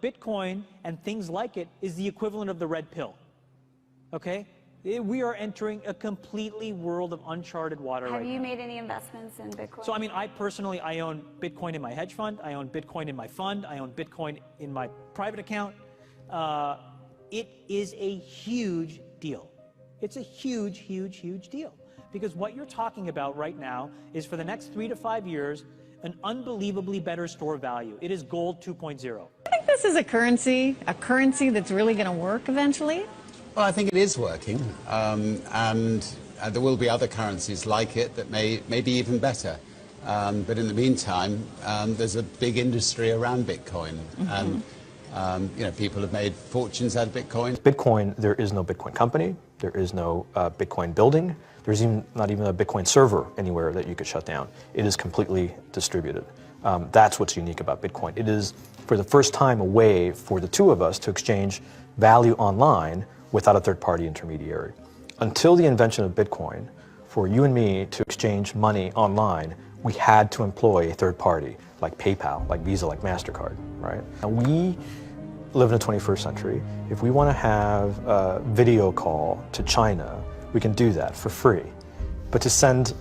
Bitcoin and things like it is the equivalent of the red pill, okay? We are entering a completely world of uncharted water right now. Have you made any investments in Bitcoin? So, I mean, I own Bitcoin in my hedge fund. I own Bitcoin in my fund. I own Bitcoin in my private account. It is a huge deal. It's a huge, huge, huge deal. Because what you're talking about right now is for the next 3 to 5 years, an unbelievably better store of value. It is gold 2.0. I think this is a currency that's really going to work eventually. Well, I think it is working, and there will be other currencies like it that may be even better. But in the meantime, there's a big industry around Bitcoin, and you know, people have made fortunes out of Bitcoin. Bitcoin, there is no Bitcoin company, there is no Bitcoin building, there's not even a Bitcoin server anywhere that you could shut down. It is completely distributed. That's what's unique about Bitcoin. It is, for the first time, a way for the two of us to exchange value online without a third-party intermediary. Until the invention of Bitcoin, for you and me to exchange money online, we had to employ a third party, like PayPal, like Visa, like MasterCard, right? And we live in the 21st century. If we want to have a video call to China, we can do that for free. But to send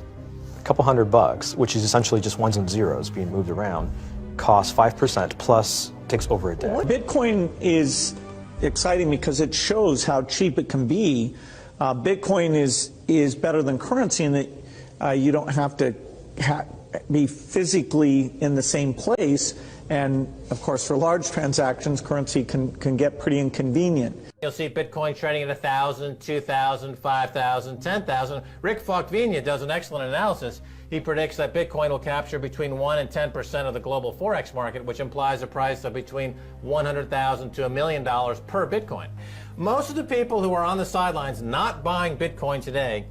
a couple $100, which is essentially just ones and zeros being moved around, costs 5% plus takes over a day. Bitcoin is exciting because it shows how cheap it can be. Bitcoin is better than currency in that you don't have to be physically in the same place, and of course for large transactions currency can get pretty inconvenient. You'll see Bitcoin trading at 1,000, 2,000, 5,000, 10,000. Rick Falkvinia does an excellent analysis. He predicts that Bitcoin will capture between 1 and 10% of the global Forex market, which implies a price of between $100,000 to $1 million per Bitcoin. Most of the people who are on the sidelines not buying Bitcoin today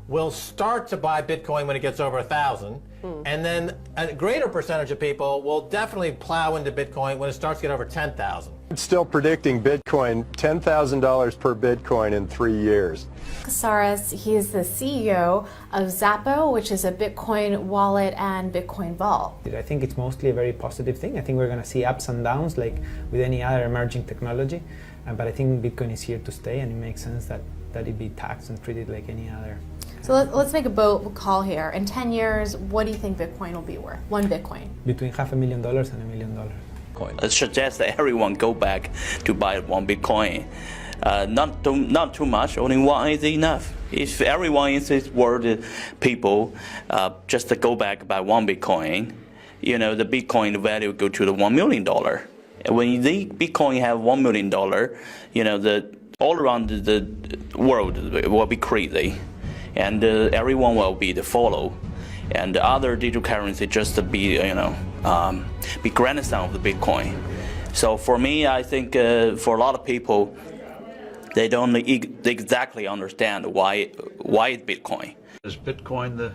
will start to buy Bitcoin when it gets over 1,000, and then a greater percentage of people will definitely plow into Bitcoin when it starts to get over 10,000. It's still predicting Bitcoin, $10,000 per Bitcoin in 3 years. Casares, he is the CEO of Zappo, which is a Bitcoin wallet and Bitcoin vault. I think it's mostly a very positive thing. I think we're going to see ups and downs like with any other emerging technology, but I think Bitcoin is here to stay, and it makes sense that it be taxed and treated like any other. So let's make a bold call here. In 10 years, what do you think Bitcoin will be worth? One Bitcoin? Between $500,000 and $1 million. I suggest that everyone go back to buy one Bitcoin. Not too much, only one is enough. If everyone in this world, people, just to go back buy one Bitcoin, you know, the Bitcoin value go to the $1 million. And when the Bitcoin have $1 million, you know, all around the world will be crazy. And everyone will be the follow, and the other digital currency just to be, you know, be grandson of the Bitcoin. So for me, I think for a lot of people, they don't exactly understand why it's Bitcoin. Is Bitcoin the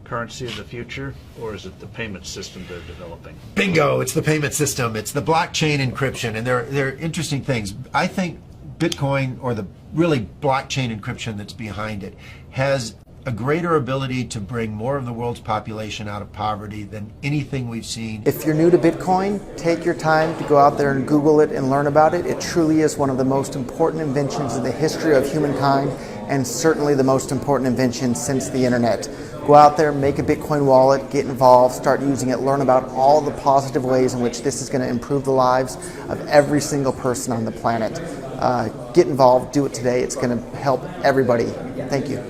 currency of the future, or is it the payment system they're developing? Bingo! It's the payment system. It's the blockchain encryption, and they're interesting things. I think Bitcoin, or the really blockchain encryption that's behind it, has a greater ability to bring more of the world's population out of poverty than anything we've seen. If you're new to Bitcoin, take your time to go out there and Google it and learn about it. It truly is one of the most important inventions in the history of humankind, and certainly the most important invention since the internet. Go out there, make a Bitcoin wallet, get involved, start using it, learn about all the positive ways in which this is going to improve the lives of every single person on the planet. Get involved, do it today. It's going to help everybody. Thank you.